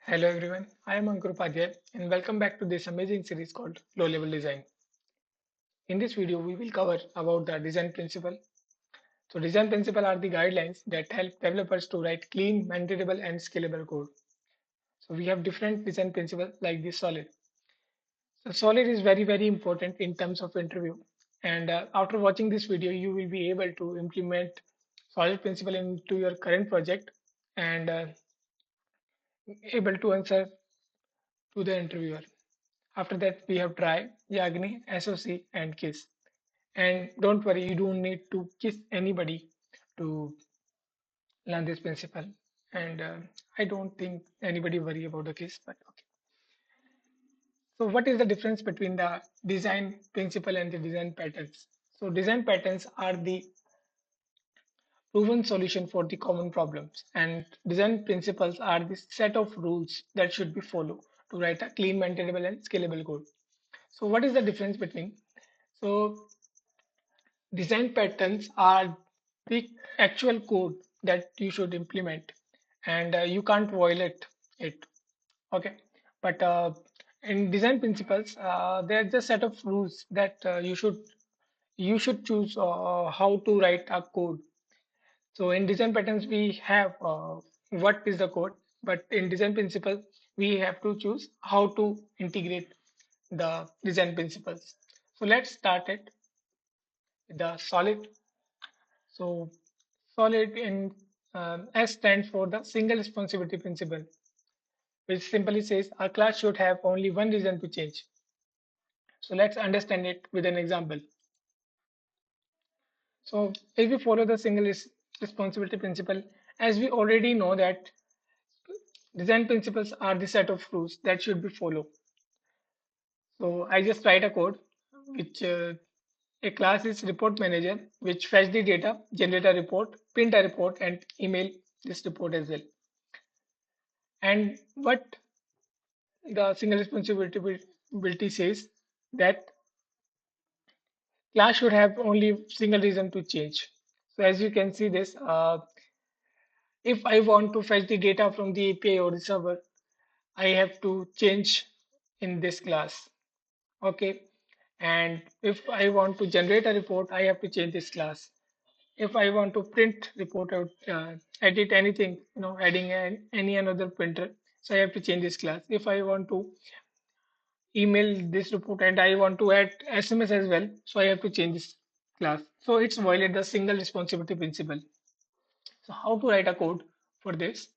Hello everyone, I am Ankur Upadhyay and welcome back to this amazing series called Low Level Design. In this video, we will cover about the design principle. So design principle are the guidelines that help developers to write clean, maintainable and scalable code. So we have different design principles like this solid. So solid is very important in terms of interview. And after watching this video, you will be able to implement solid principle into your current project and able to answer to the interviewer. After that, we have try, YAGNI, SoC, and KISS. And don't worry, you don't need to kiss anybody to learn this principle. And I don't think anybody worry about the kiss, but okay. So what is the difference between the design principle and the design patterns? So design patterns are the proven solution for the common problems, and design principles are the set of rules that should be followed to write a clean, maintainable, and scalable code. So what is the difference between? So design patterns are the actual code that you should implement, and you can't violate it. Okay, but in design principles, there are just set of rules that you should choose how to write a code. So in design patterns, we have what is the code, but in design principle, we have to choose how to integrate the design principles. So let's start it with the solid. So solid in S stands for the single responsibility principle, which simply says a class should have only one reason to change. So let's understand it with an example. So if we follow the responsibility principle, as we already know that design principles are the set of rules that should be followed. So I just write a code which a class is report manager, which fetch the data, generate a report, print a report, and email this report as well. And what the single responsibility says that class should have only single reason to change. So as you can see this, if I want to fetch the data from the API or the server, I have to change in this class. Okay. And if I want to generate a report, I have to change this class. If I want to print report out, edit anything, adding any another printer, so I have to change this class. If I want to email this report and I want to add SMS as well, so I have to change this class. So it's violate the single responsibility principle. So how to write a code for this?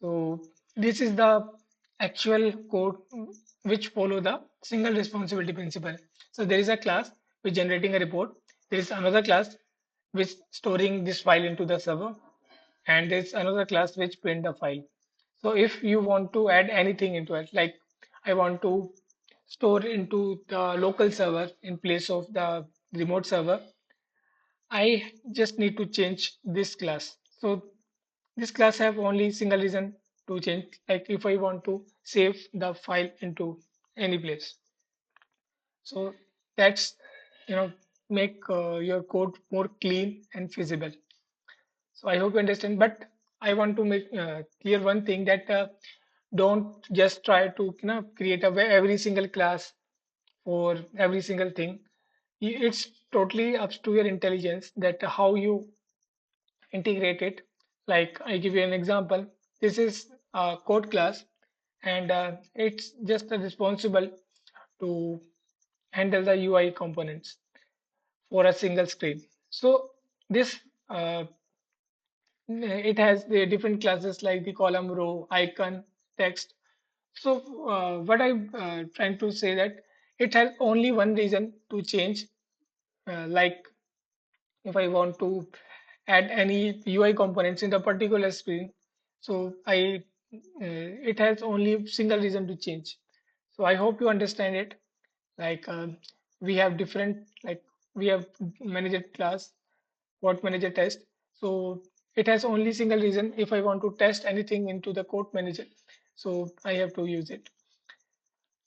So this is the actual code which follow the single responsibility principle. So there is a class which generating a report. There is another class which storing this file into the server, and there's another class which print the file. So if you want to add anything into it, like I want to store into the local server in place of the remote server, I just need to change this class. So this class have only single reason to change, like if I want to save the file into any place. So that's make your code more clean and feasible. So I hope you understand. But I want to make clear one thing that don't just try to create every single class for every single thing. It's totally up to your intelligence that how you integrate it. Like I give you an example. This is a code class, and it's just responsible to handle the UI components for a single screen. So this it has the different classes like the column, row, icon, text. So what I'm trying to say that it has only one reason to change. Like if I want to add any UI components in the particular screen, so it has only single reason to change. So I hope you understand it. Like we have different, like we have manager class, code manager test. So it has only single reason. If I want to test anything into the code manager, so I have to use it.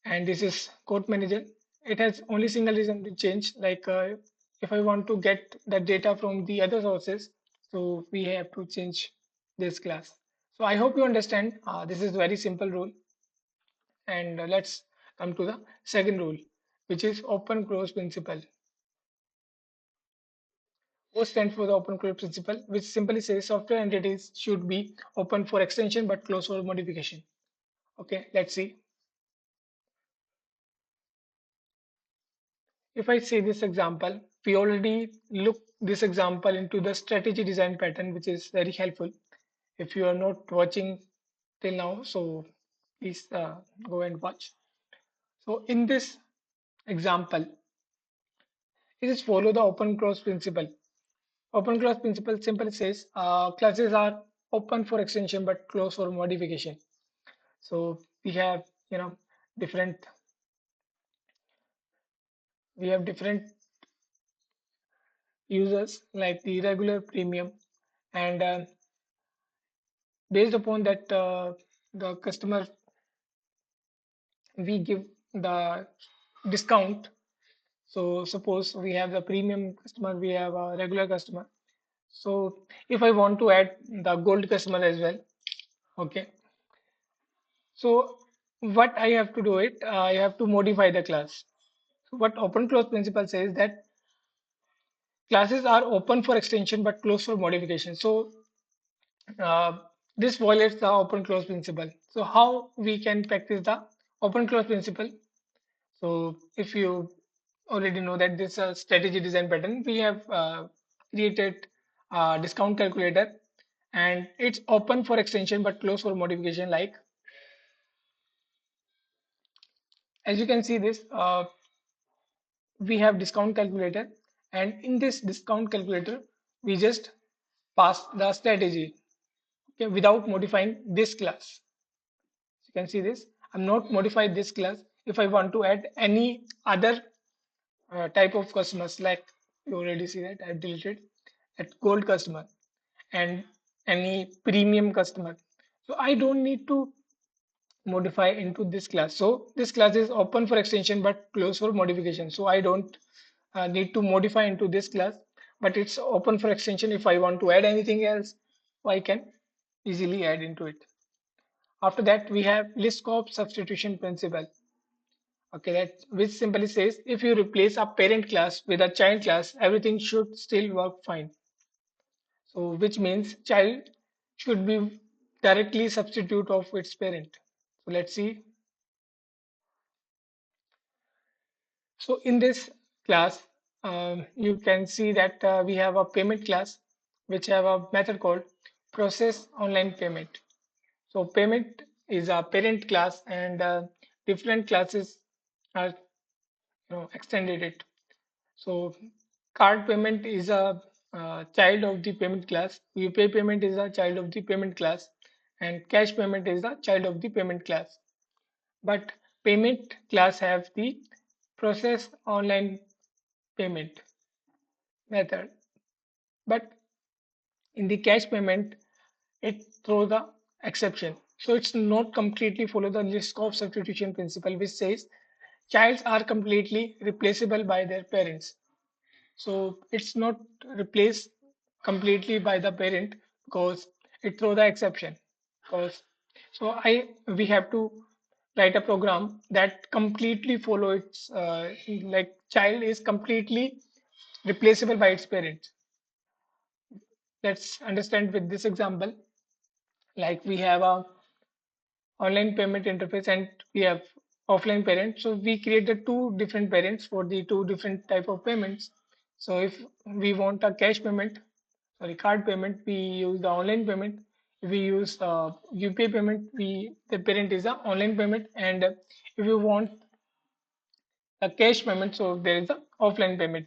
And this is code manager. It has only single reason to change. Like if I want to get the data from the other sources, so we have to change this class. So I hope you understand. This is very simple rule. And let's come to the second rule, which is open close principle. O stands for the open close principle, which simply says software entities should be open for extension but closed for modification. Okay, let's see. If I say this example, we already looked this example into the strategy design pattern, which is very helpful. If you are not watching till now, so please go and watch. So in this example, it is follow the open close principle. Open class principle simply says classes are open for extension but closed for modification. So we have different different users like the regular premium and based upon that the customer we give the discount. So suppose we have the premium customer, we have a regular customer. So if I want to add the gold customer as well, okay. So what I have to do it, I have to modify the class. So what open close principle says that classes are open for extension but closed for modification. So uh, this violates the open close principle. So how we can practice the open close principle? So if you already know that this strategy design pattern, we have created a discount calculator and it's open for extension but closed for modification. Like as you can see this, we have discount calculator, and in this discount calculator we just pass the strategy, okay, without modifying this class. You can see this, I'm not modified this class. If I want to add any other type of customers, like you already see that I've deleted that gold customer and any premium customer, so I don't need to modify into this class. So this class is open for extension but closed for modification. So I don't need to modify into this class, but it's open for extension. If I want to add anything else, I can easily add into it. After that, we have list scope substitution principle. Okay, that which simply says if you replace a parent class with a child class, everything should still work fine. So which means child should be directly substitute of its parent. So let's see. So in this class, you can see that we have a payment class, which have a method called process online payment. So payment is a parent class, and different classes are extended it. So card payment is a child of the payment class. UPI payment is a child of the payment class, and cash payment is a child of the payment class. But payment class have the process online payment method, but in the cash payment it throws the exception. So it's not completely follow the list of substitution principle, which says childs are completely replaceable by their parents. So it's not replaced completely by the parent because it throw the exception. Because so I we have to write a program that completely follow its like child is completely replaceable by its parents. Let's understand with this example. Like we have a online payment interface and we have offline parent. So we created two different parents for the two different type of payments. So if we want a cash payment, sorry, card payment, we use the online payment. If we use UPI payment, we the parent is the online payment, and if you want a cash payment, so there is a offline payment.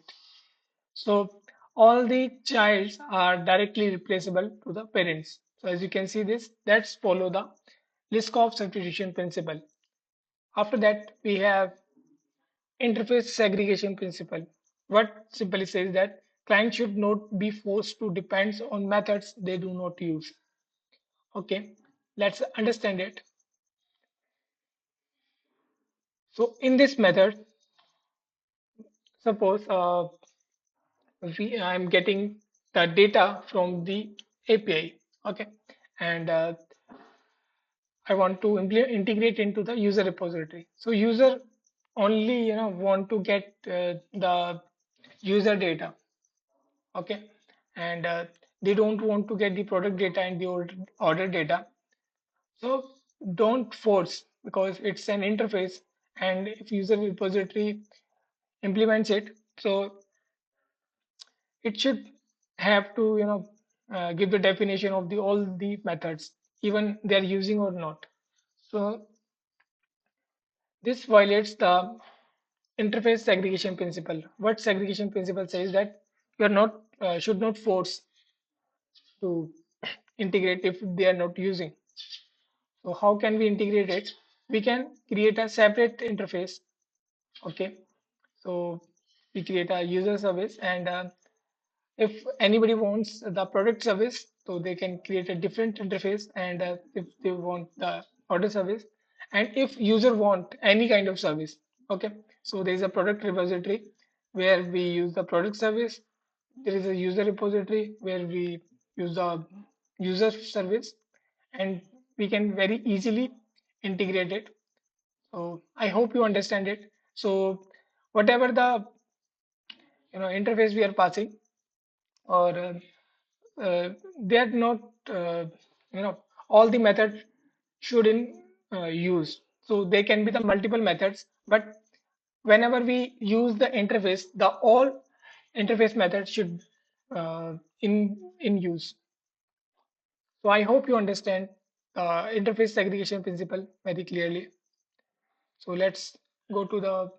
So all the childs are directly replaceable to the parents. So as you can see this, let's follow the Liskov substitution principle. After that, we have interface segregation principle. What simply says that clients should not be forced to depend on methods they do not use. Okay, let's understand it. So in this method, suppose I'm getting the data from the API. Okay, and I want to integrate into the user repository. So user only want to get the user data, okay, and they don't want to get the product data and the order data. So don't force, because it's an interface, and if user repository implements it, so it should have to give the definition of the all the methods, even they are using or not. So this violates the interface segregation principle. What segregation principle says that you are not should not force to integrate if they are not using. So how can we integrate it? We can create a separate interface. Okay, so we create a user service, and if anybody wants the product service, so they can create a different interface, and if they want the order service, and if user want any kind of service, okay, so there is a product repository where we use the product service. There is a user repository where we use the user service, and we can very easily integrate it. So I hope you understand it. So whatever the interface we are passing, or they are not you know all the methods should in use, so they can be the multiple methods, but whenever we use the interface, the all interface methods should uh, in use. So I hope you understand interface segregation principle very clearly. So let's go to the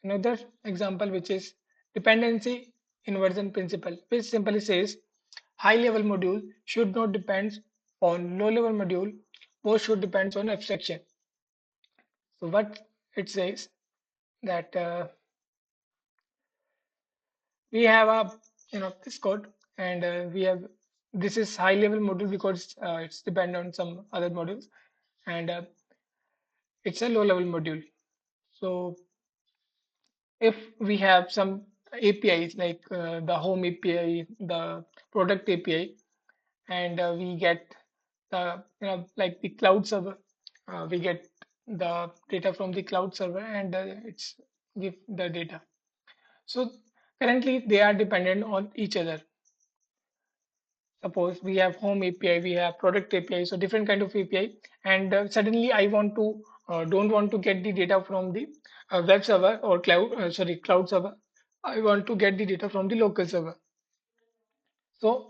another example, which is dependency inversion principle, which simply says high level module should not depend on low level module, both should depend on abstraction. So what it says that we have a this code, and we have this is high level module because it's dependent on some other modules, and it's a low level module. So if we have some APIs like the home API, the product API, and we get the like the cloud server, we get the data from the cloud server, and it's give the data. So currently they are dependent on each other. Suppose we have home API, we have product API, so different kind of API, and suddenly I want to don't want to get the data from the web server or cloud server. I want to get the data from the local server. So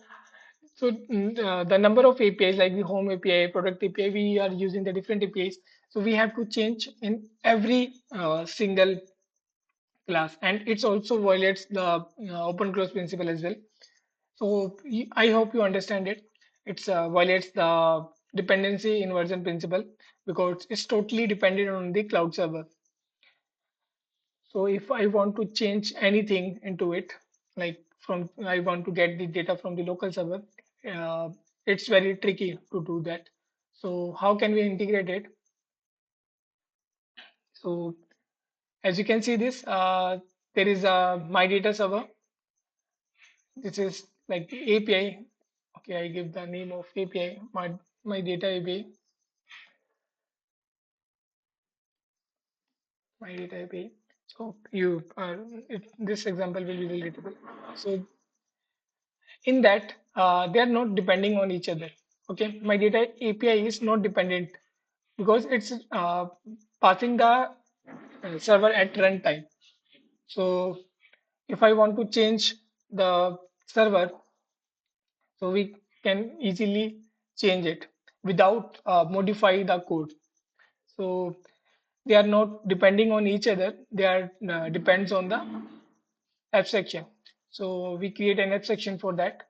the number of APIs like the home API, product API, we are using the different APIs. So we have to change in every single class, and it also violates the open close principle as well. So I hope you understand it. It's violates the dependency inversion principle because it's totally dependent on the cloud server. So if I want to change anything into it, like from I want to get the data from the local server, uh, it's very tricky to do that. So how can we integrate it? So as you can see this, there is a my data server. This is like the API. Okay, I give the name of API, my data API, my data API. So this example will be relatable. So in that they are not depending on each other. Okay, my data API is not dependent because it's passing the server at runtime. So if I want to change the server, so we can easily change it without modify the code. So they are not depending on each other, they are depends on the abstraction. So we create an abstraction for that.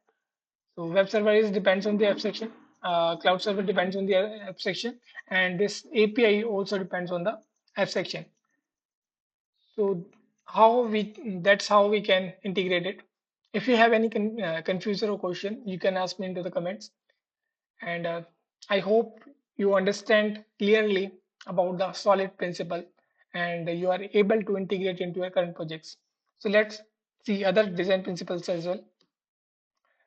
So web server is depends on the abstraction, cloud server depends on the abstraction, and this API also depends on the abstraction. So how we that's how we can integrate it. If you have any confusion or question, you can ask me into the comments. And I hope you understand clearly about the solid principle and you are able to integrate into your current projects. So let's see other design principles as well.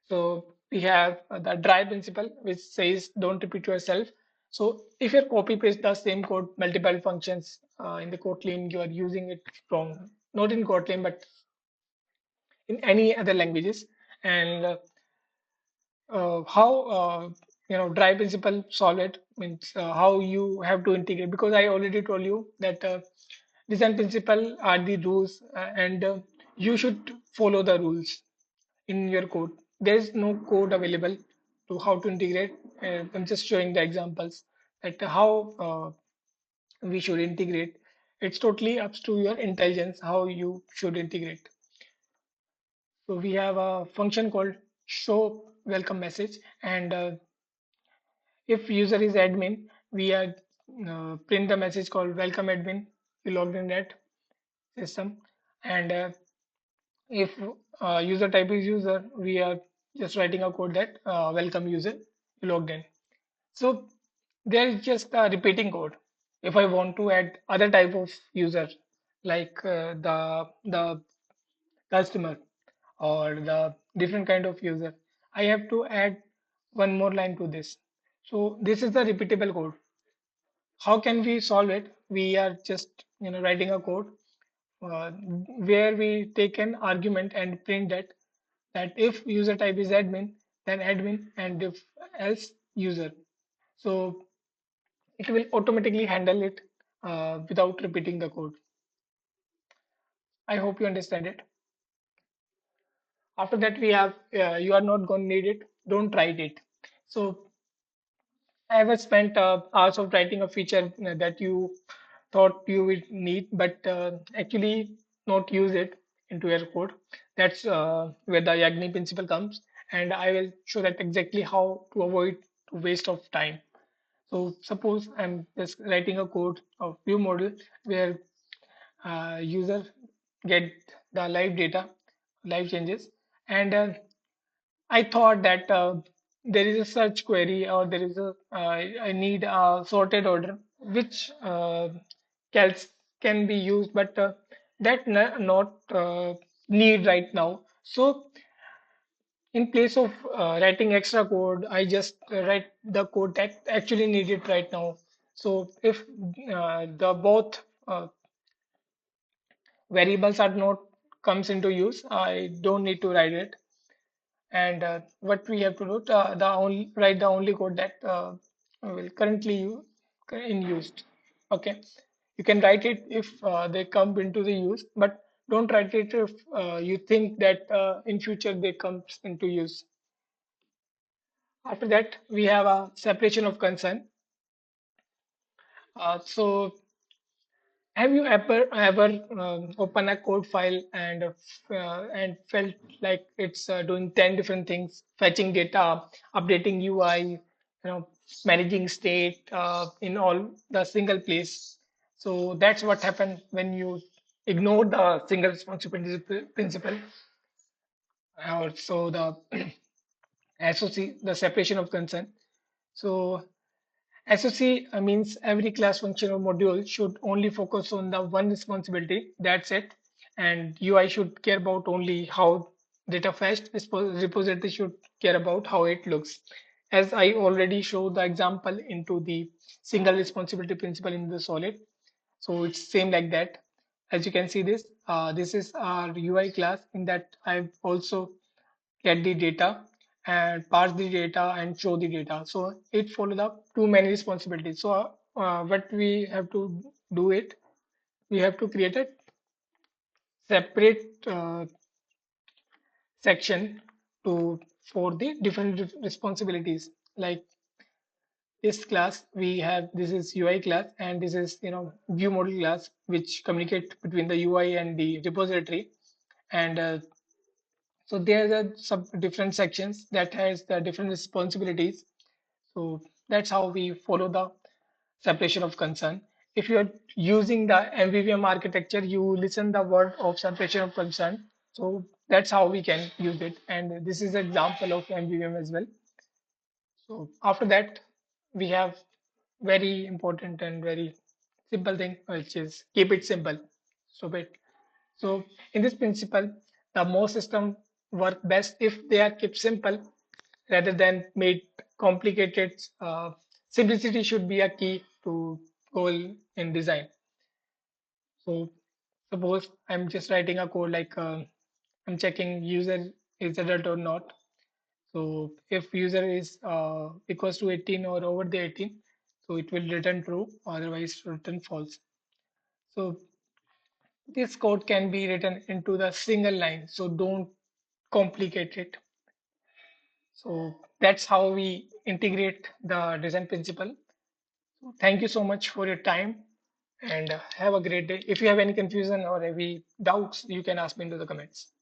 So we have the dry principle, which says don't repeat yourself. So if you copy paste the same code, multiple functions in the Kotlin, you are using it wrong. Not in Kotlin, but in any other languages. And how dry principle solve it means how you have to integrate. Because I already told you that design principle are the rules, and you should follow the rules in your code. There is no code available to how to integrate. I'm just showing the examples that how we should integrate. It's totally up to your intelligence how you should integrate. So we have a function called show welcome message, and if user is admin, we are print the message called welcome admin. You logged in that system, and if user type is user, we are just writing a code that welcome user, you logged in. So there is just a repeating code. If I want to add other type of user, like the customer or the different kind of user, I have to add one more line to this. So this is the repeatable code. How can we solve it? We are just writing a code where we take an argument and print that if user type is admin, then admin, and if else user. So it will automatically handle it without repeating the code. I hope you understand it. After that, we have you are not going to need it. Don't write it. So I have spent hours of writing a feature that you thought you would need, but actually not use it into your code. That's where the YAGNI principle comes, and I will show that exactly how to avoid waste of time. So suppose I'm just writing a code of view model where user get the live data, live changes, and I thought that there is a search query or there is a I need a sorted order which can be used, but that not need right now. So in place of writing extra code, I just write the code that actually needed right now. So if the both variables are not comes into use, I don't need to write it. And what we have to do, the only write the only code that will currently in used. Okay, you can write it if they come into the use, but don't write it if you think that in future they comes into use. After that, we have a separation of concern. Have you ever open a code file and felt like it's doing 10 different things, fetching data, updating UI, managing state in all the single place? So that's what happened when you ignore the single responsibility principle. Also the SoC, the separation of concern. So SoC means every class function or module should only focus on the one responsibility. That's it. And UI should care about only how data fetched. Repository should care about how it looks. As I already showed the example into the single responsibility principle in the solid. So it's same like that. As you can see this is our UI class in that I've also get the data and parse the data and show the data. So it follows up too many responsibilities. So what we have to do it, we have to create a separate section to for the different responsibilities. Like this class, we have this is UI class and this is view model class which communicate between the UI and the repository. And so there are some different sections that has the different responsibilities. So that's how we follow the separation of concern. If you are using the MVVM architecture, you listen the word of separation of concern. So that's how we can use it. And this is an example of MVVM as well. So after that, we have very important and very simple thing, which is keep it simple. So in this principle, the most system work best if they are kept simple. rather than made complicated. Simplicity should be a key to goal in design. So suppose I'm just writing a code like I'm checking user is adult or not. So if user is equals to 18 or over the 18, so it will return true, otherwise return false. So this code can be written into the single line, so don't complicate it. So that's how we integrate the design principle. So thank you so much for your time and have a great day. If you have any confusion or any doubts, you can ask me into the comments.